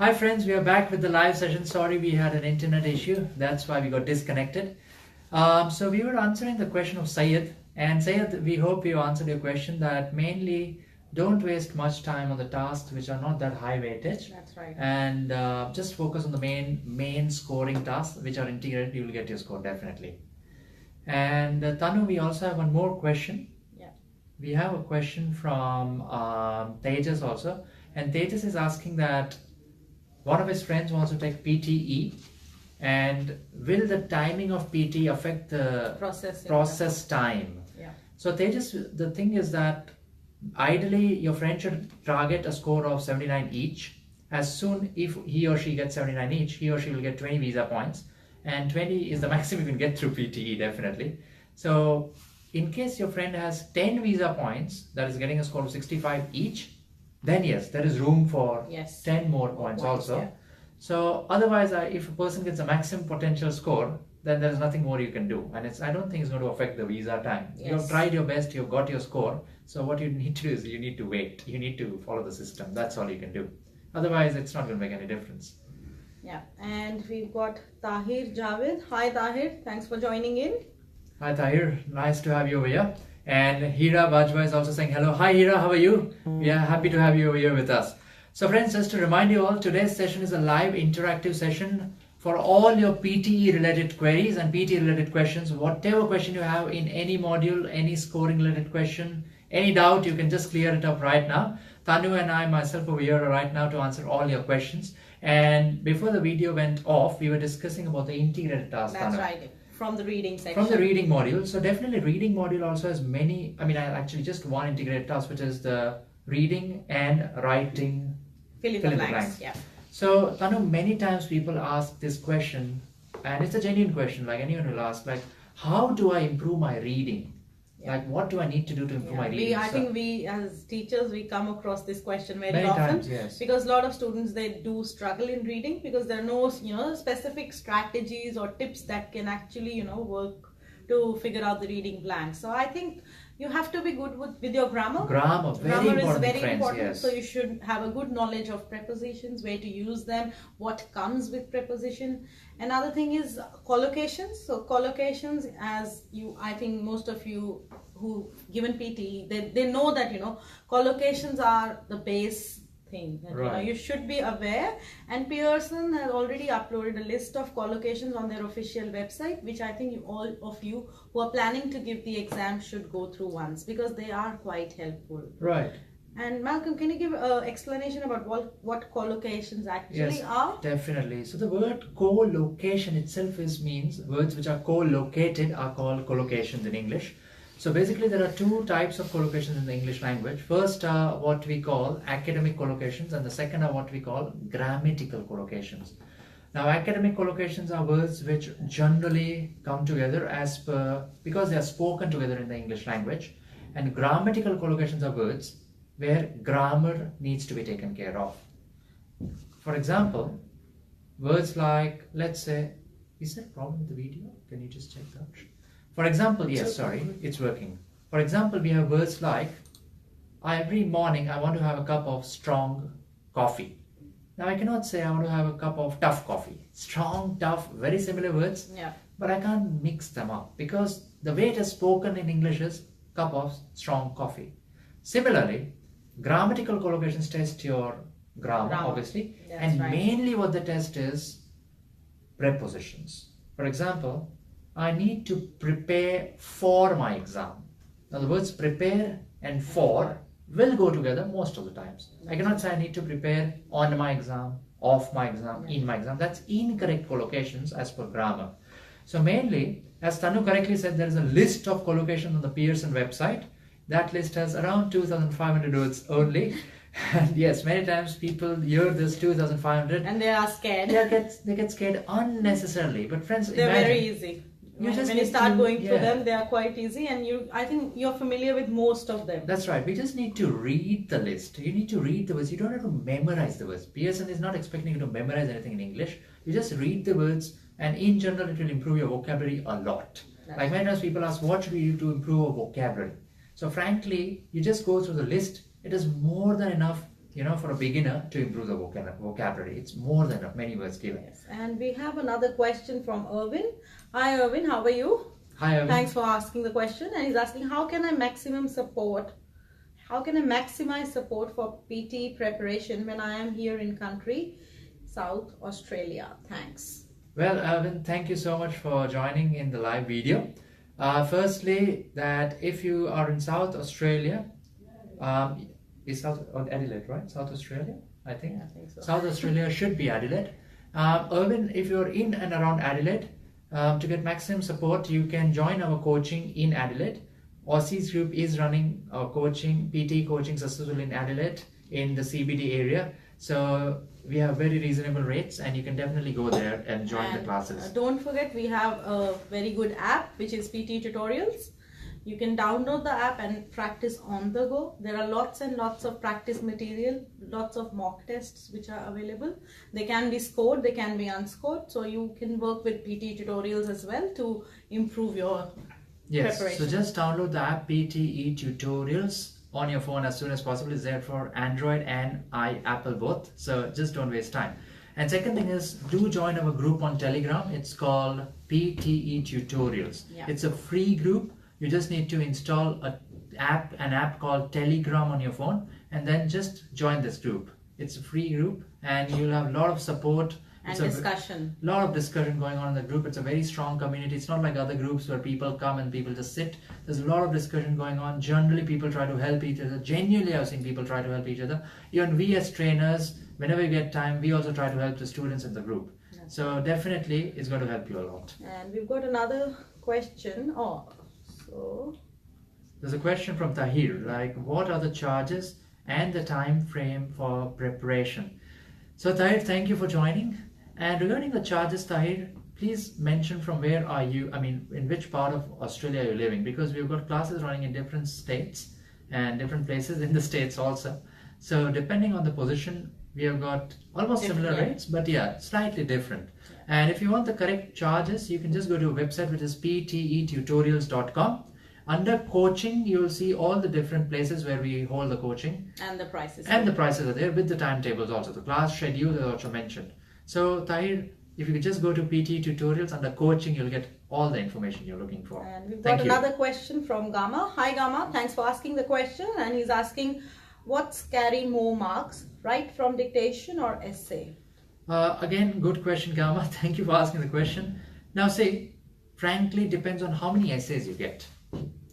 Hi friends, we are back with the live session. Sorry, we had an internet issue. That's why we got disconnected. So we were answering the question of Syed. And Syed, we hope you answered your question that mainly don't waste much time on the tasks which are not that high weightage. That's right. And just focus on the main scoring tasks which are integrated. You will get your score definitely. And Tanu, we also have one more question. Yeah. We have a question from Tejas also. And Tejas is asking that one of his friends wants to take PTE, and will the timing of PTE affect the process time? Yeah. So Tejas, the thing is that ideally your friend should target a score of 79 each. As soon if he or she gets 79 each, he or she will get 20 visa points, and 20 is the maximum you can get through PTE definitely. So in case your friend has 10 visa points, that is getting a score of 65 each, then yes, there is room for 10 more points also. Yeah. So otherwise, if a person gets a maximum potential score, then there is nothing more you can do, and I don't think it's going to affect the visa time. Yes. You have tried your best, you've got your score. So what you need to do is you need to wait. You need to follow the system. That's all you can do. Otherwise, it's not going to make any difference. Yeah, and we've got Tahir Javed. Hi Tahir, thanks for joining in. Hi Tahir, nice to have you over here. And Hira Bajwa is also saying hello. Hi Hira, how are you? We are happy to have you over here with us. So friends, just to remind you all, today's session is a live interactive session for all your PTE related queries and PTE related questions. Whatever question you have in any module, any scoring related question, any doubt, you can just clear it up right now. Tanu and I myself over here right now to answer all your questions. And before the video went off, we were discussing about the integrated task. That's Tanu. right. From the reading section. From the reading module. So definitely reading module also has many, actually just one integrated task, which is the reading and writing. Fill in the blanks. Yeah. So Tanu, many times people ask this question, and it's a genuine question, like anyone will ask, like, how do I improve my reading? Yeah. Like, what do I need to do to improve my reading? I think we as teachers, we come across this question very many often. Times, yes. Because a lot of students, they do struggle in reading because there are no, specific strategies or tips that can actually, work to figure out the reading blanks. So I think you have to be good with your grammar. Grammar, Grammar is very friends, important. Yes. So you should have a good knowledge of prepositions, where to use them, what comes with preposition. Another thing is collocations. So collocations, I think most of you who given PTE, they know that, collocations are the base thing. And, right. You should be aware. And Pearson has already uploaded a list of collocations on their official website, which I think all of you who are planning to give the exam should go through once, because they are quite helpful. Right. And Malcolm, can you give an explanation about what collocations actually are? Definitely. So the word co-location itself means words which are co-located are called collocations in English. So basically there are two types of collocations in the English language. First are what we call academic collocations, and the second are what we call grammatical collocations. Now academic collocations are words which generally come together because they are spoken together in the English language, and grammatical collocations are words where grammar needs to be taken care of. For example, words like, let's say, is there a problem with the video? Can you just check that? For example, yes, sorry, it's working. For example, we have words like, every morning I want to have a cup of strong coffee. Now I cannot say I want to have a cup of tough coffee. Strong, tough, very similar words. Yeah. But I can't mix them up because the way it is spoken in English is cup of strong coffee. Similarly, grammatical collocations test your grammar. Obviously. That's and right. mainly what the test is prepositions. For example, I need to prepare for my exam. Now the words prepare and for will go together most of the times. I cannot say I need to prepare on my exam, off my exam, in my exam. That's incorrect collocations as per grammar. So mainly, as Tanu correctly said, there is a list of collocations on the Pearson website. That list has around 2,500 words only. And yes, many times people hear this 2,500 and they are scared. They get scared unnecessarily. But friends, they're imagine, very easy. When you start going through them, they are quite easy, and I think you're familiar with most of them. That's right. We just need to read the list. You need to read the words. You don't have to memorize the words. Pearson is not expecting you to memorize anything in English. You just read the words, and in general, it will improve your vocabulary a lot. Like many times people ask, what should we do to improve our vocabulary? So frankly, you just go through the list. It is more than enough for a beginner to improve the vocabulary. It's more than many words given. Yes. And we have another question from Irvin. Hi Irvin, how are you? Hi Irvin. Thanks for asking the question. And he's asking, how can I maximize support for PTE preparation when I am here in country, South Australia? Thanks. Well, Irvin, thank you so much for joining in the live video. Firstly, that if you are in South Australia, is South Adelaide, right? South Australia, I think. Yeah, I think so. South Australia should be Adelaide. Irvin, if you're in and around Adelaide, to get maximum support, you can join our coaching in Adelaide. Aussie's group is running our coaching, PTE coaching successful in Adelaide in the CBD area. So we have very reasonable rates, and you can definitely go there and join the classes. Don't forget, we have a very good app which is PTE Tutorials. You can download the app and practice on the go. There are lots and lots of practice material, lots of mock tests which are available. They can be scored, they can be unscored. So you can work with PTE Tutorials as well to improve your preparation. So just download the app PTE Tutorials on your phone as soon as possible. It's there for Android and Apple both. So just don't waste time. And second thing is, do join our group on Telegram. It's called PTE Tutorials. Yeah. It's a free group. You just need to install an app called Telegram on your phone, and then just join this group. It's a free group, and you'll have a lot of support and discussion. A lot of discussion going on in the group. It's a very strong community. It's not like other groups where people come and people just sit. There's a lot of discussion going on. Generally, people try to help each other. Genuinely, I've seen people try to help each other. Even we as trainers, whenever we get time, we also try to help the students in the group. So definitely, it's going to help you a lot. And we've got another question. There's a question from Tahir, like, what are the charges and the time frame for preparation? So Tahir, thank you for joining. And regarding the charges, Tahir, please mention from where are you, in which part of Australia you're living, because we've got classes running in different states and different places in the states also. So depending on the position, we have got almost similar rates, but slightly different. And if you want the correct charges, you can just go to a website which is ptetutorials.com. Under coaching, you will see all the different places where we hold the coaching. And the prices. And the prices are there with the timetables also. The class schedule is also mentioned. So Tahir, if you could just go to PTE Tutorials under coaching, you'll get all the information you're looking for. And we've got another question from Gama. Hi Gama, thanks for asking the question. And he's asking, what's carry more marks, right from dictation or essay? Again, good question, Gama. Thank you for asking the question. Now see, frankly, depends on how many essays you get.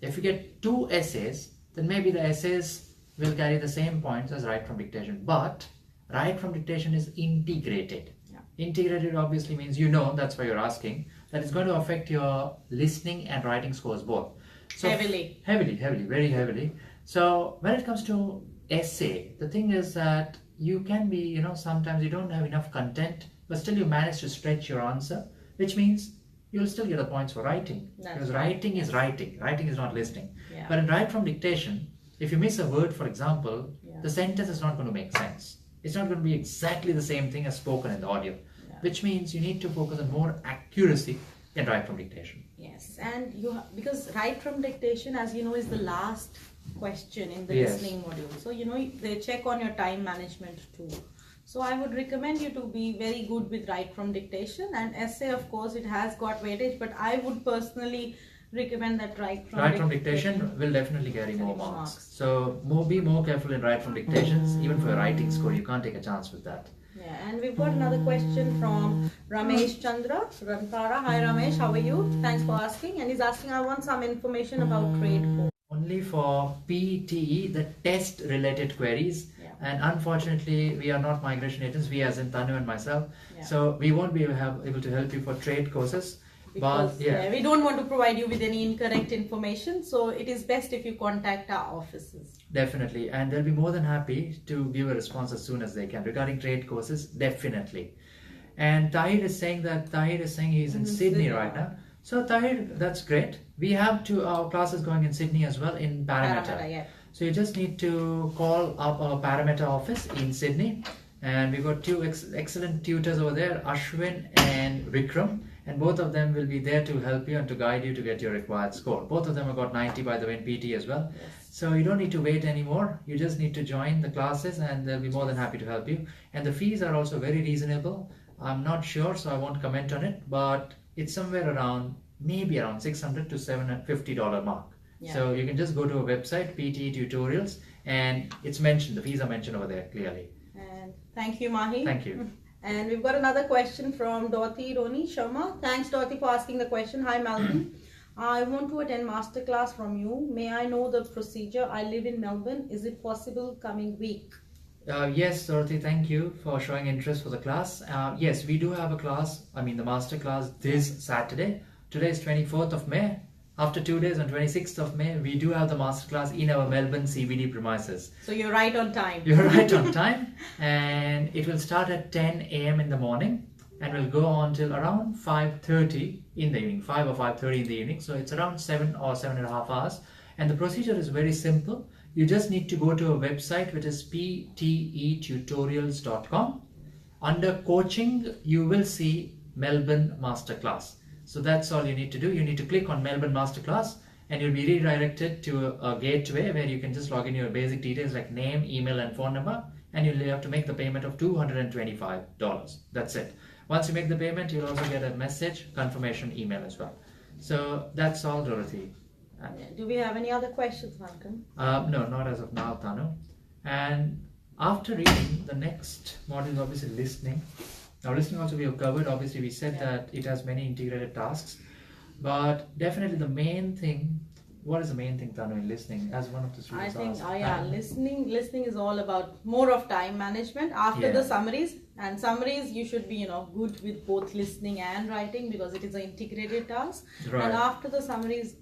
If you get 2 essays, then maybe the essays will carry the same points as right from dictation. But right from dictation is integrated. Integrated obviously means that's why you're asking, that it's going to affect your listening and writing scores both. So Heavily, very heavily. So when it comes to essay, the thing is that you can be, sometimes you don't have enough content, but still you manage to stretch your answer, which means you'll still get the points for writing. Because writing is writing is not listening. But in write from dictation, if you miss a word, for example, the sentence is not going to make sense. It's not going to be exactly the same thing as spoken in the audio, which means you need to focus on more accuracy in write from dictation. Yes, and because write from dictation, as you know, is the last question in the listening module. So they check on your time management too. So I would recommend you to be very good with write from dictation, and essay, of course, it has got weightage, but I would personally recommend that write from dictation will definitely carry more marks. So be more careful in write from dictations. Even for a writing score, you can't take a chance with that. Yeah, and we've got another question from Ramesh Chandra Rantara. Hi Ramesh, how are you? Thanks for asking. And he's asking, I want some information about trade course. Only for PTE, the test related queries. And unfortunately, we are not migration agents, we as in Tanu and myself. So we won't be able to help you for trade courses. Because we don't want to provide you with any incorrect information, so it is best if you contact our offices. Definitely, and they'll be more than happy to give a response as soon as they can regarding trade courses. Definitely. And Tahir is saying he's in Sydney right now. So Tahir, that's great. We have our classes going in Sydney as well in Parramatta. So you just need to call up our Parramatta office in Sydney, and we've got 2 excellent tutors over there, Ashwin and Vikram. And both of them will be there to help you and to guide you to get your required score. Both of them have got 90 by the way in PT as well. So you don't need to wait anymore. You just need to join the classes and they'll be more than happy to help you. And the fees are also very reasonable. I'm not sure, so I won't comment on it, but it's somewhere around, maybe around $600 to $750 mark. Yeah. So you can just go to a website, PTE Tutorials, and it's mentioned, the fees are mentioned over there clearly. And thank you, Mahi. Thank you. And we've got another question from Dorothy Roni Sharma. Thanks, Dorothy, for asking the question. Hi, Malcolm. I want to attend masterclass from you. May I know the procedure? I live in Melbourne. Is it possible coming week? Yes, Dorothy, thank you for showing interest for the class. Yes, we do have a class, the master class this Saturday. Today is 24th of May. After 2 days on 26th of May, we do have the masterclass in our Melbourne CBD premises. So you're right on time. You're right on time. And it will start at 10 a.m. in the morning and will go on till around 5:30 in the evening, 5 or 5:30 in the evening. So it's around 7 or 7.5 hours. And the procedure is very simple. You just need to go to a website which is ptetutorials.com. Under coaching, you will see Melbourne Masterclass. So that's all you need to do. You need to click on Melbourne Masterclass and you'll be redirected to a gateway where you can just log in your basic details like name, email and phone number, and you'll have to make the payment of $225. That's it. Once you make the payment, you'll also get a message confirmation email as well. So that's all, Dorothy. Do we have any other questions, Malcolm? No, not as of now, Tanu. And after reading, the next module is obviously listening. Now, listening also we have covered. Obviously, we said that it has many integrated tasks, but definitely the main thing. What is the main thing, Tanu, in listening? As one of the students asked. Listening is all about more of time management after the summaries. And summaries, you should be good with both listening and writing because it is an integrated task. Right. And after the summaries,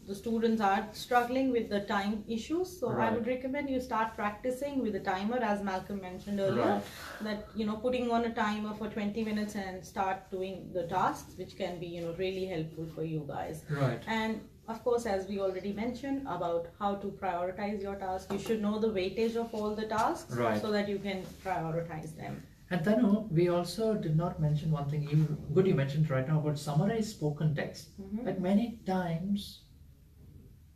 the students are struggling with the time issues, so I would recommend you start practicing with a timer, as Malcolm mentioned earlier, that putting on a timer for 20 minutes and start doing the tasks, which can be really helpful for you guys. Right. And of course, as we already mentioned about how to prioritize your tasks, you should know the weightage of all the tasks so that you can prioritize them. And Tanu, we also did not mention one thing. You mentioned right now about summarized spoken text. Like many times,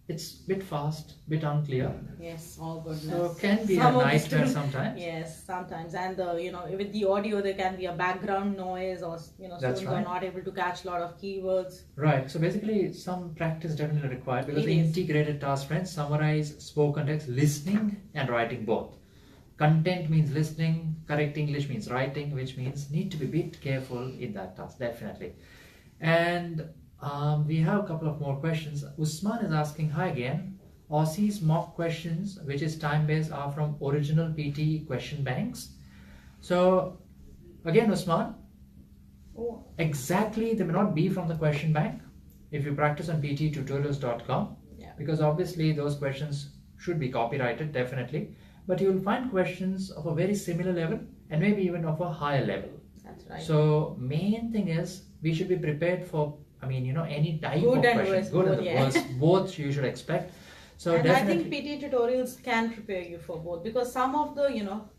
it's a bit fast, bit unclear. Yes, all goodness. So can be a nightmare sometimes. Yes, sometimes. And with the audio there can be a background noise, or students are not able to catch a lot of keywords. Right. So basically some practice definitely required because the integrated task, friends, summarize spoken text, listening and writing both. Content means listening, correct English means writing, which means need to be a bit careful in that task, definitely. And we have a couple of more questions. Usman is asking, hi again. Aussie's mock questions, which is time-based, are from original PTE question banks. So again, Usman, exactly, they may not be from the question bank if you practice on ptetutorials.com, because obviously those questions should be copyrighted, definitely. But you will find questions of a very similar level and maybe even of a higher level. That's right. So main thing is we should be prepared for any type good of and questions, good and the worst, both you should expect. So and definitely, I think PTE Tutorials can prepare you for both, because some of the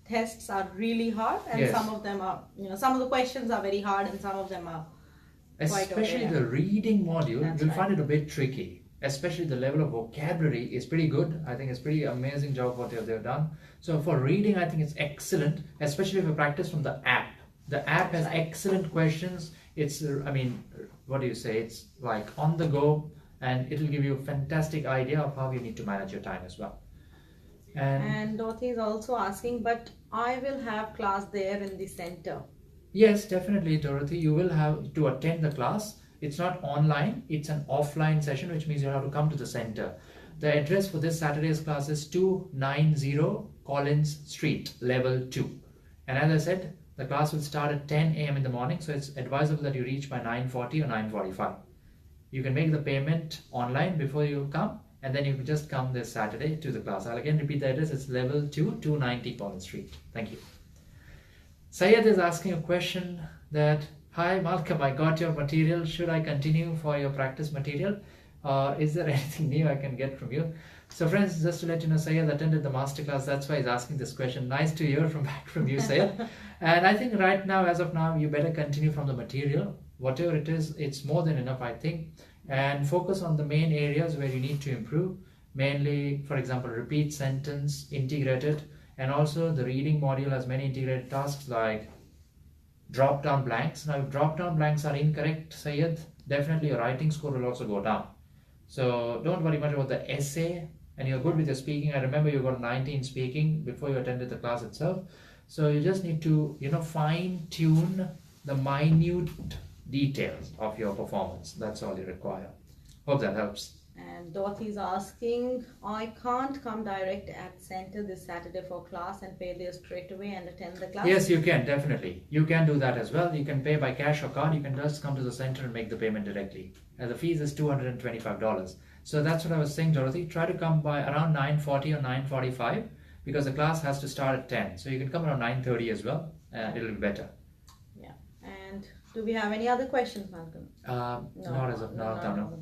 tests are really hard, and some of them are some of the questions are very hard, and some of them are especially the reading module, you'll find it a bit tricky. Especially the level of vocabulary is pretty good. I think it's pretty amazing job what they've done. So for reading, I think it's excellent, especially if you practice from the app. The app has excellent questions. It's, what do you say? It's like on the go, and it'll give you a fantastic idea of how you need to manage your time as well. And Dorothy is also asking, but I will have class there in the center. Yes, definitely, Dorothy. You will have to attend the class. It's not online, it's an offline session, which means you have to come to the center. The address for this Saturday's class is 290 Collins Street, level 2. And as I said, the class will start at 10 a.m. in the morning, so it's advisable that you reach by 9:40 or 9:45. You can make the payment online before you come, and then you can just come this Saturday to the class. I'll again repeat the address, it's level 2, 290 Collins Street. Thank you. Syed is asking a question that, hi Malcolm, I got your material. Should I continue for your practice material? Or is there anything new I can get from you? So friends, just to let you know, Syed attended the masterclass. That's why he's asking this question. Nice to hear back from you, Syed. And I think right now, as of now, you better continue from the material. Whatever it is, it's more than enough, I think. And focus on the main areas where you need to improve. mainly, for example, repeat sentence integrated, and also the reading module has many integrated tasks like drop down blanks. Now if drop down blanks are incorrect, Sayed, definitely your writing score will also go down. So don't worry much about the essay, and you're good with your speaking. I remember you got 19 speaking before you attended the class itself. So you just need to, fine tune the minute details of your performance. That's all you require. Hope that helps. And Dorothy's asking, I can't come direct at center this Saturday for class and pay there straight away and attend the class. Yes, you can, definitely. You can do that as well. You can pay by cash or card. You can just come to the center and make the payment directly. And the fees is $225. So that's what I was saying, Dorothy. Try to come by around 9:40 or 9:45 because the class has to start at 10. So you can come around 9:30 as well, and it'll be better. Yeah. And do we have any other questions, Malcolm? Not as of now,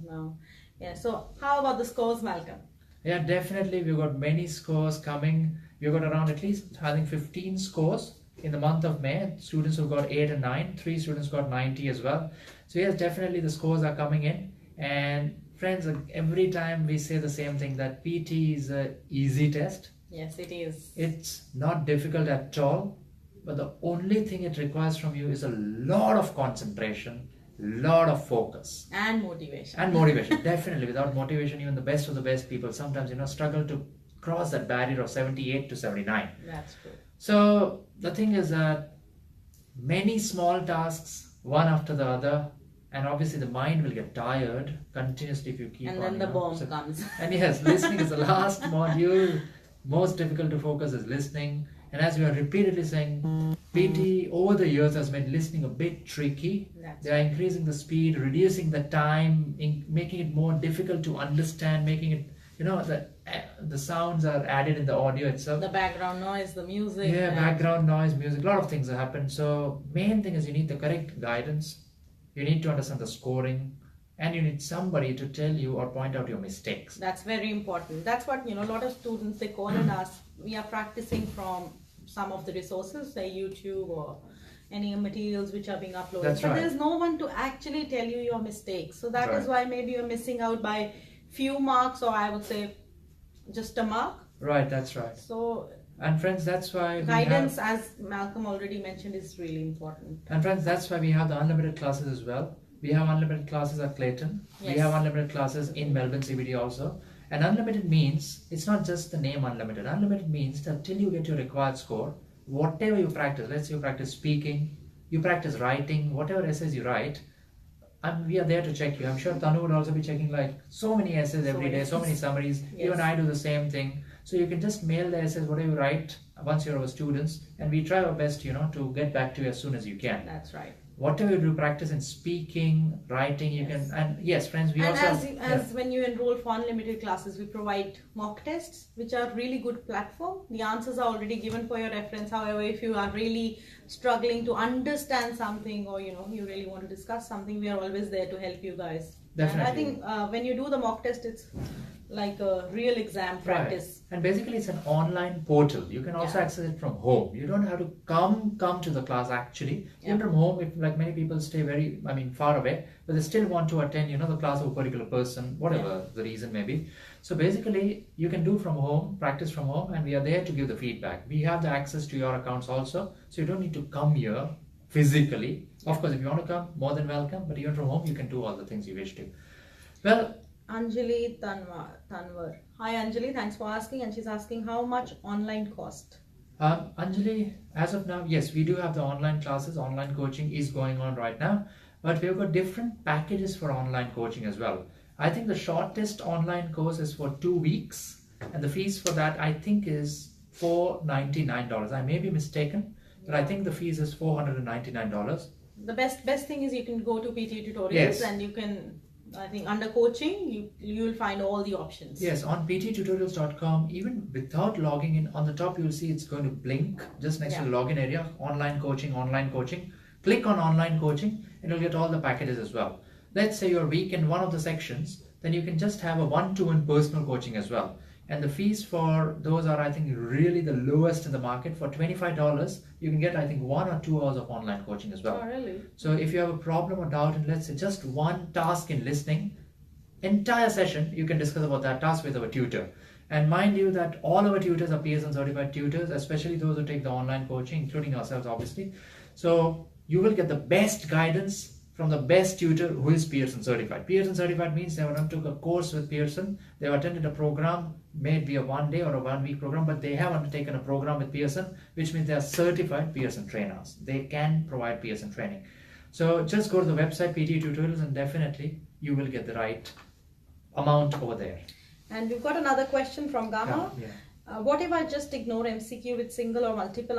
No. Yeah, so how about the scores, Malcolm? Yeah, definitely. We've got many scores coming. We've got around at least, I think, 15 scores in the month of May. Students who got 8 and 9. 3 students got 90 as well. So yes, definitely the scores are coming in. And friends, every time we say the same thing, that PT is an easy test. Yes, it is. It's not difficult at all. But the only thing it requires from you is a lot of concentration, lot of focus and motivation. Definitely. Without motivation, even the best of the best people sometimes struggle to cross that barrier of 78 to 79. That's true. So the thing is that many small tasks, one after the other, and obviously the mind will get tired continuously if you keep and then the bomb comes. And yes, listening is the last module. Most difficult to focus is listening. And as we are repeatedly saying, PT over the years has made listening a bit tricky. They are increasing the speed, reducing the time, making it more difficult to understand, making it, the sounds are added in the audio itself. The background noise, the music. Yeah, background noise, music, a lot of things have happened. So main thing is you need the correct guidance. You need to understand the scoring. And you need somebody to tell you or point out your mistakes. That's very important. That's what, a lot of students, they call and ask. We are practicing from some of the resources, say YouTube or any materials which are being uploaded. That's right. There's no one to actually tell you your mistakes. So that is why maybe you're missing out by few marks, or I would say just a mark. Right, that's right. So, and friends, that's why guidance, as Malcolm already mentioned, is really important. And friends, that's why we have the unlimited classes as well. We have unlimited classes at Clayton. Yes. We have unlimited classes in Melbourne CBD also. And unlimited means, it's not just the name unlimited. Unlimited means that till you get your required score, whatever you practice, let's say you practice speaking, you practice writing, whatever essays you write, we are there to check you. I'm sure Tanu would also be checking like so many essays every day, so many summaries. Yes. Even I do the same thing. So you can just mail the essays, whatever you write, once you're our students, and we try our best, to get back to you as soon as you can. That's right. Whatever you do, practice in speaking, writing, you can, and yes, friends, we also as when you enroll for unlimited classes, we provide mock tests, which are really good platform. The answers are already given for your reference. However, if you are really struggling to understand something, or you really want to discuss something, we are always there to help you guys. Definitely. And I think when you do the mock test, it's like a real exam practice. Right. And basically it's an online portal. You can also access it from home. You don't have to come to the class actually. Even from home, if like many people stay far away, but they still want to attend, the class of a particular person, whatever the reason may be. So basically you can do from home, practice from home, and we are there to give the feedback. We have the access to your accounts also, so you don't need to come here physically. Of course, if you want to come, more than welcome, but even from home you can do all the things you wish to. Well, Anjali Tanwar. Hi Anjali, thanks for asking. And she's asking how much online cost? Anjali, as of now, yes, we do have the online classes. Online coaching is going on right now, but we've got different packages for online coaching as well. I think the shortest online course is for 2 weeks, and the fees for that I think is $499. I may be mistaken, but I think the fees is $499. The best thing is you can go to PTE Tutorials and you can, I think under coaching, you will find all the options. Yes, on ptetutorials.com, even without logging in, on the top you will see it's going to blink just next to the login area, online coaching. Click on online coaching and you'll get all the packages as well. Let's say you're weak in one of the sections, then you can just have a one-to-one personal coaching as well. And the fees for those are, I think, really the lowest in the market. For $25, you can get, I think, 1 or 2 hours of online coaching as well. Oh, really? So if you have a problem or doubt in, let's say, just one task in listening, entire session you can discuss about that task with our tutor. And mind you that all our tutors are Pearson certified tutors, especially those who take the online coaching, including ourselves obviously. So you will get the best guidance from the best tutor who is Pearson certified. Pearson certified means they have not took a course with Pearson, they have attended a program, maybe a 1 day or a 1 week program, but they have undertaken a program with Pearson, which means they are certified Pearson trainers. They can provide Pearson training. So just go to the website PTE Tutorials and definitely you will get the right amount over there. And we've got another question from Gama. Yeah. What if I just ignore MCQ with single or multiple